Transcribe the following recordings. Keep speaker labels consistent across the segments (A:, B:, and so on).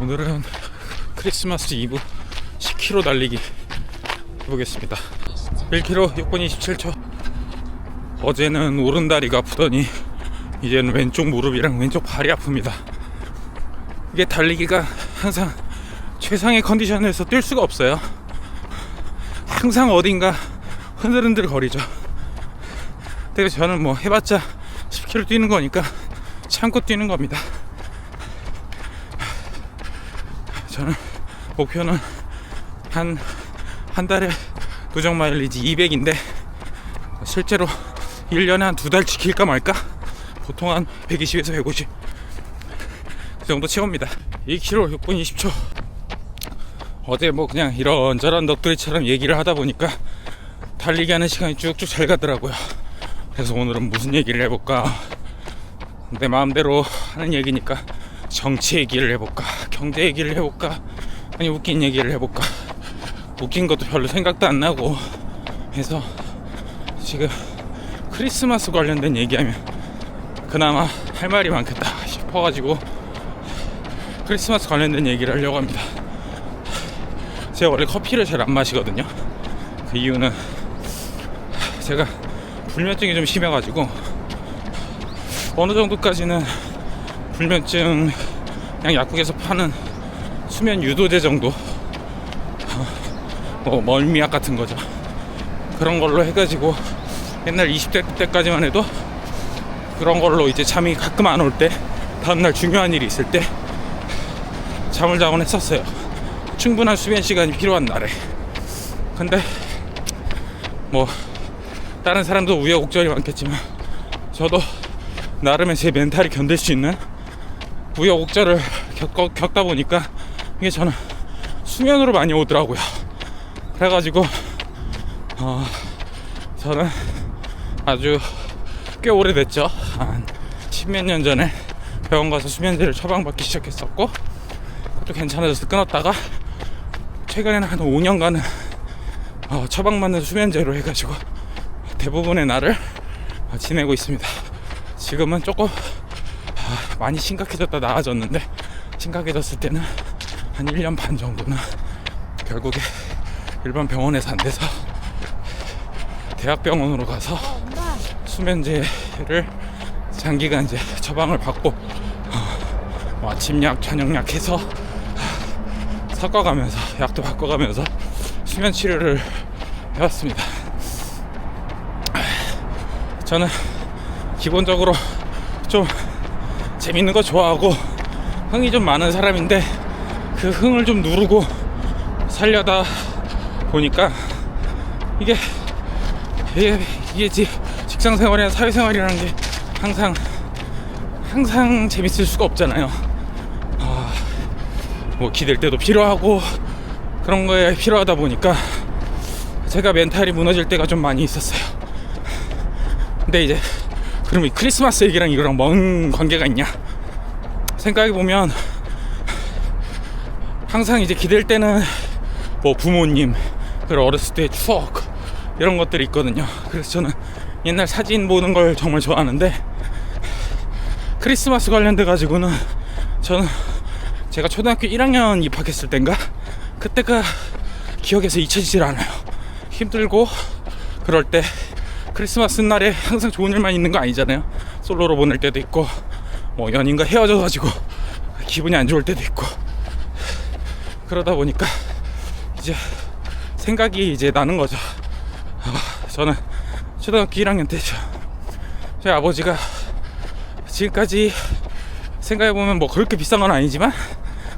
A: 오늘은 크리스마스 이브 10km 달리기 해보겠습니다. 1km 6분 27초. 어제는 오른다리가 아프더니 이제는 왼쪽 무릎이랑 왼쪽 발이 아픕니다. 이게 달리기가 항상 최상의 컨디션에서 뛸 수가 없어요. 항상 어딘가 흔들흔들 거리죠. 그래서 저는 뭐 해봤자 10km 뛰는 거니까 참고 뛰는 겁니다. 저는 목표는 한 달에 누적 마일리지 200인데 실제로 1년에 한 2달 지킬까 말까? 보통 한 120에서 150 그 정도 채웁니다. 2km 6분 20초. 어제 뭐 그냥 이런저런 넋두리처럼 얘기를 하다 보니까 달리기 하는 시간이 쭉쭉 잘 가더라고요. 그래서 오늘은 무슨 얘기를 해볼까? 내 마음대로 하는 얘기니까 정치 얘기를 해볼까? 경제 얘기를 해볼까? 아니 웃긴 얘기를 해볼까? 웃긴 것도 별로 생각도 안 나고 해서 지금 크리스마스 관련된 얘기하면 그나마 할 말이 많겠다 싶어가지고 크리스마스 관련된 얘기를 하려고 합니다. 제가 원래 커피를 잘 안 마시거든요. 그 이유는 제가 불면증이 좀 심해가지고 어느 정도까지는 불면증 그냥 약국에서 파는 수면 유도제 정도, 뭐 멀미약 같은 거죠. 그런 걸로 해가지고 옛날 20대 때까지만 해도 그런 걸로 이제 잠이 가끔 안 올 때, 다음날 중요한 일이 있을 때 잠을 자곤 했었어요. 충분한 수면 시간이 필요한 날에. 근데 뭐 다른 사람도 우여곡절이 많겠지만 저도 나름의 제 멘탈이 견딜 수 있는 우여곡절을 겪다 보니까 이게 저는 수면으로 많이 오더라고요. 그래가지고 저는 아주 꽤 오래됐죠. 한 10몇 년 전에 병원 가서 수면제를 처방받기 시작했었고 그것도 괜찮아져서 끊었다가 최근에는 한 5년간은 처방받는 수면제로 해가지고 대부분의 날을 지내고 있습니다. 지금은 조금 많이 심각해졌다 나아졌는데, 심각해졌을 때는 한 1년 반 정도는 결국에 일반 병원에서 안 돼서 대학병원으로 가서 수면제를 장기간 이제 처방을 받고 뭐 아침약 저녁약 해서 섞어가면서 약도 바꿔가면서 수면 치료를 해왔습니다. 저는 기본적으로 좀 재밌는 거 좋아하고 흥이 좀 많은 사람인데 그 흥을 좀 누르고 살려다 보니까 이게 직장 생활이나 사회 생활이라는 게 항상 재밌을 수가 없잖아요. 뭐 기댈 때도 필요하고 그런 거에 필요하다 보니까 제가 멘탈이 무너질 때가 좀 많이 있었어요. 근데 이제 그럼 이 크리스마스 얘기랑 이거랑 뭔 관계가 있냐 생각해보면, 항상 이제 기댈 때는 뭐 부모님, 그리고 어렸을 때의 추억 이런 것들이 있거든요. 그래서 저는 옛날 사진 보는 걸 정말 좋아하는데 크리스마스 관련돼 가지고는 저는 제가 초등학교 1학년 입학했을 땐가 그때가 기억에서 잊혀지질 않아요. 힘들고 그럴 때 크리스마스 날에 항상 좋은 일만 있는 거 아니잖아요. 솔로로 보낼 때도 있고 뭐 연인과 헤어져가지고 기분이 안 좋을 때도 있고, 그러다 보니까 이제 생각이 이제 나는 거죠. 저는 초등학교 1학년 때죠. 저희 아버지가 지금까지 생각해보면 뭐 그렇게 비싼 건 아니지만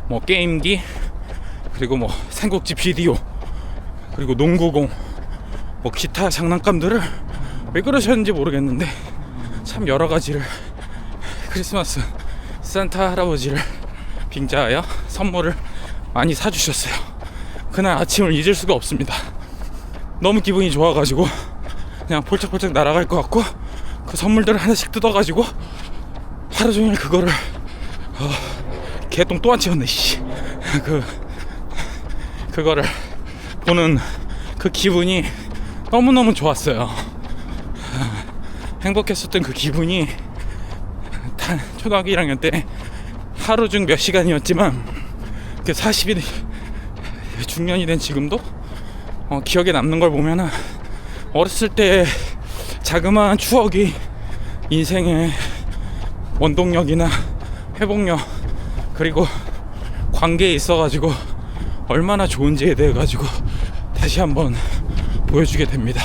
A: 뭐 게임기, 그리고 뭐 삼국지 비디오, 그리고 농구공, 뭐 기타 장난감들을 왜 그러셨는지 모르겠는데 참 여러 가지를 크리스마스 산타 할아버지를 빙자하여 선물을 많이 사주셨어요. 그날 아침을 잊을 수가 없습니다. 너무 기분이 좋아가지고 그냥 폴짝폴짝 날아갈 것 같고 그 선물들을 하나씩 뜯어가지고 하루 종일 그거를 개똥 또 안 치웠네 씨. 그거를 보는 그 기분이 너무너무 좋았어요. 행복했었던 그 기분이 초등학교 1학년 때 하루 중 몇 시간이었지만 40이 중년이 된 지금도 기억에 남는 걸 보면은 어렸을 때 자그마한 추억이 인생의 원동력이나 회복력 그리고 관계에 있어가지고 얼마나 좋은지에 대해 가지고 다시 한번 보여주게 됩니다.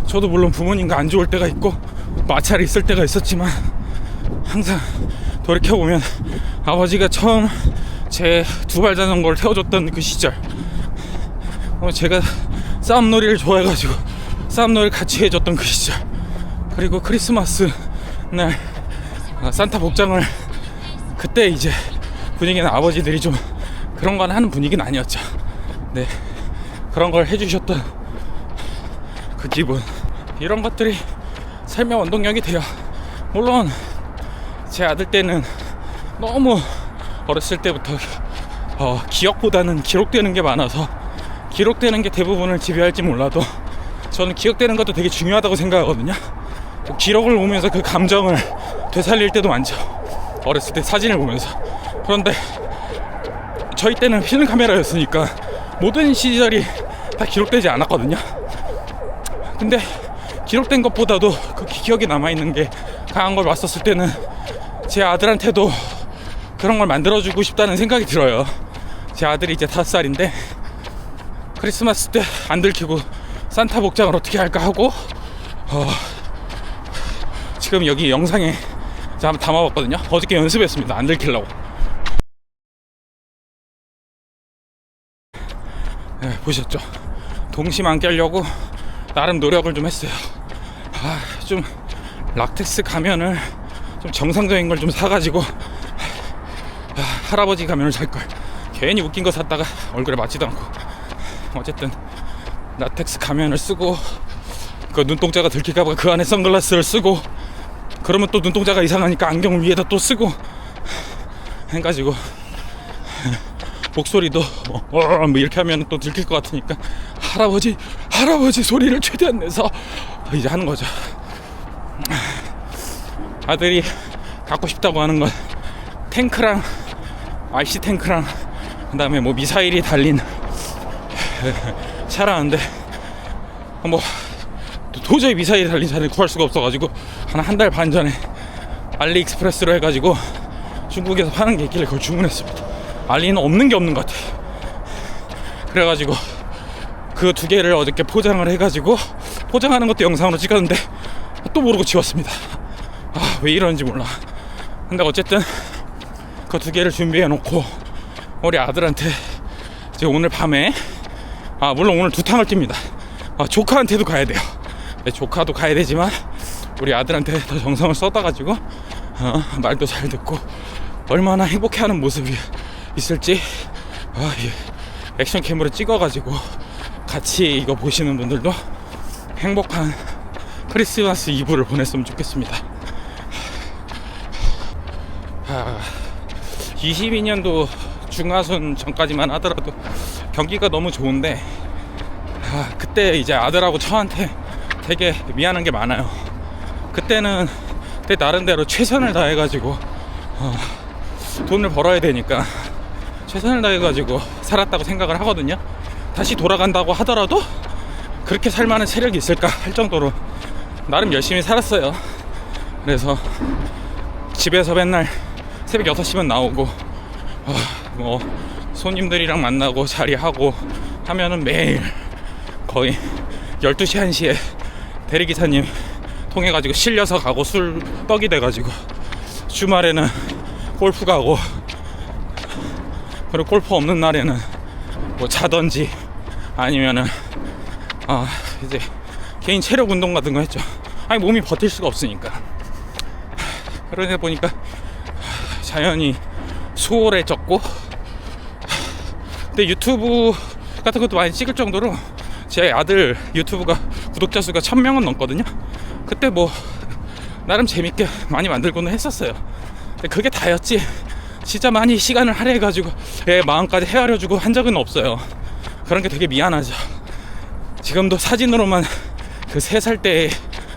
A: 저도 물론 부모님과 안 좋을 때가 있고 마찰이 있을 때가 있었지만 항상 돌이켜보면 아버지가 처음 제 두발 자전거를 태워줬던 그 시절, 제가 싸움놀이를 좋아해가지고 싸움놀이를 같이 해줬던 그 시절, 그리고 크리스마스 날 산타 복장을 그때 이제 분위기는 아버지들이 좀 그런 건 하는 분위기는 아니었죠. 네, 그런 걸 해주셨던 그 기분, 이런 것들이 삶의 원동력이 돼요. 물론 제 아들 때는 너무 어렸을 때부터 기억보다는 기록되는 게 많아서 기록되는 게 대부분을 지배할지 몰라도 저는 기억되는 것도 되게 중요하다고 생각하거든요. 기록을 보면서 그 감정을 되살릴 때도 많죠. 어렸을 때 사진을 보면서. 그런데 저희 때는 필름 카메라였으니까 모든 시절이 다 기록되지 않았거든요. 근데 기록된 것보다도 그 기억에 남아있는 게 강한 걸 봤었을 때는 제 아들한테도 그런 걸 만들어주고 싶다는 생각이 들어요. 제 아들이 이제 5살인데 크리스마스 때 안 들키고 산타 복장을 어떻게 할까 하고 지금 여기 영상에 제가 한번 담아봤거든요. 어저께 연습했습니다. 안 들키려고. 네, 보셨죠? 동심 안 깨려고 나름 노력을 좀 했어요. 좀 락텍스 가면을 좀 정상적인 걸 좀 사가지고 할아버지 가면을 살걸. 괜히 웃긴 거 샀다가 얼굴에 맞지도 않고. 어쨌든 라텍스 가면을 쓰고 그 눈동자가 들킬까봐 그 안에 선글라스를 쓰고, 그러면 또 눈동자가 이상하니까 안경을 위에다 또 쓰고 해가지고 목소리도 뭐 이렇게 하면 또 들킬 것 같으니까 할아버지 소리를 최대한 내서 이제 하는 거죠. 아들이 갖고 싶다고 하는 건 탱크랑 RC 탱크랑 그 다음에 뭐 미사일이 달린 차라는데 뭐 도저히 미사일이 달린 차를 구할 수가 없어가지고 한 달 반 전에 알리익스프레스로 해가지고 중국에서 파는 게 있길래 그걸 주문했습니다. 알리는 없는 게 없는 것 같아. 그래가지고 그 2개를 어저께 포장을 해가지고 포장하는 것도 영상으로 찍었는데 또 모르고 지웠습니다. 왜 이러는지 몰라. 근데 어쨌든 그 2개를 준비해 놓고 우리 아들한테 이제 오늘 밤에 물론 오늘 2탕을 뛵니다. 조카한테도 가야 돼요. 네, 조카도 가야 되지만 우리 아들한테 더 정성을 쏟아가지고 말도 잘 듣고 얼마나 행복해하는 모습이 있을지 액션캠으로 찍어가지고 같이 이거 보시는 분들도 행복한 크리스마스 이브를 보냈으면 좋겠습니다. 22년도 중하순 전까지만 하더라도 경기가 너무 좋은데 그때 이제 아들하고 저한테 되게 미안한 게 많아요. 그때는 그때 나름대로 최선을 다해가지고 돈을 벌어야 되니까 최선을 다해가지고 살았다고 생각을 하거든요. 다시 돌아간다고 하더라도 그렇게 살만한 체력이 있을까 할 정도로 나름 열심히 살았어요. 그래서 집에서 맨날 새벽 6시면 나오고 뭐 손님들이랑 만나고 자리하고 하면은 매일 거의 12시 1시에 대리기사님 통해가지고 실려서 가고 술 떡이 돼가지고 주말에는 골프 가고, 그리고 골프 없는 날에는 뭐 자던지 아니면은 이제 개인 체력 운동 같은 거 했죠. 몸이 버틸 수가 없으니까. 그러다 보니까 자연히 수월해졌고, 근데 유튜브 같은 것도 많이 찍을 정도로 제 아들 유튜브가 구독자 수가 1000명은 넘거든요. 그때 뭐 나름 재밌게 많이 만들고는 했었어요. 근데 그게 다였지 진짜 많이 시간을 할애해가지고 애 마음까지 헤아려주고 한 적은 없어요. 그런 게 되게 미안하죠. 지금도 사진으로만 그 3살 때의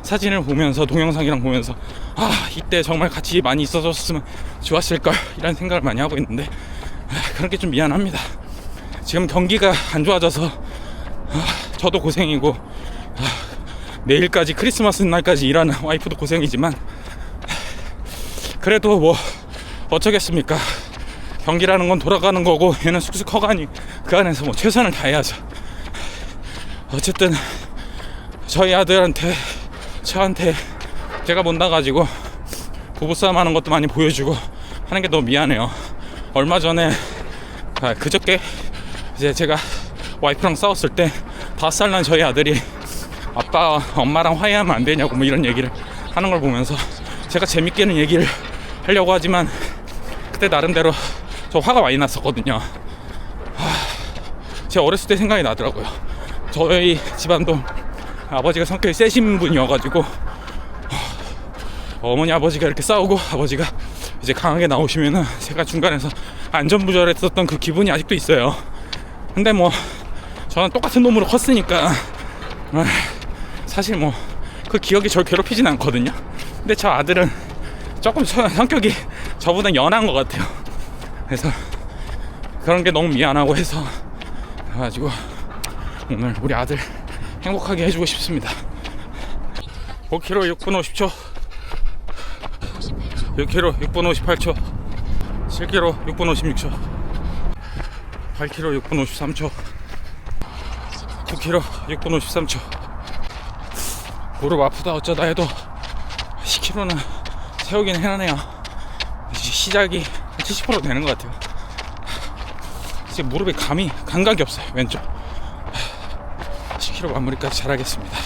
A: 사진을 보면서 동영상이랑 보면서 이때 정말 같이 많이 있어줬으면 좋았을걸 이런 생각을 많이 하고 있는데 그런 게 좀 미안합니다. 지금 경기가 안 좋아져서 저도 고생이고 내일까지 크리스마스 날까지 일하는 와이프도 고생이지만 그래도 뭐 어쩌겠습니까. 경기라는 건 돌아가는 거고 얘는 쑥쑥 커가니 그 안에서 뭐 최선을 다해야죠. 어쨌든 저희 아들한테 저한테 제가 못 나가지고 부부싸움 하는 것도 많이 보여주고 하는 게 너무 미안해요. 얼마 전에 그저께 이제 제가 와이프랑 싸웠을 때 5살 난 저희 아들이 아빠 엄마랑 화해하면 안 되냐고 뭐 이런 얘기를 하는 걸 보면서 제가 재밌게는 얘기를 하려고 하지만 그때 나름대로 저 화가 많이 났었거든요. 제 어렸을 때 생각이 나더라고요. 저희 집안도 아버지가 성격이 세신 분이어가지고 어머니 아버지가 이렇게 싸우고 아버지가 이제 강하게 나오시면은 제가 중간에서 안전부절했었던 그 기분이 아직도 있어요. 근데 뭐 저는 똑같은 놈으로 컸으니까 사실 뭐 그 기억이 저를 괴롭히진 않거든요. 근데 저 아들은 조금 성격이 저보다 연한 것 같아요. 그래서 그런 게 너무 미안하고 해서 그래가지고 오늘 우리 아들 행복하게 해주고 싶습니다. 5km 6분 50초 6km 6분 58초 7km 6분 56초 8km 6분 53초 9km 6분 53초 무릎 아프다 어쩌다 해도 10km는 세우긴 해나네요. 시작이 70% 되는 것 같아요. 지금 무릎에 감각이 없어요. 왼쪽 10km 마무리까지 잘하겠습니다.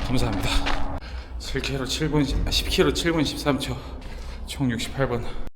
A: 감사합니다. 7km 7분 10km 7분 13초 총 68분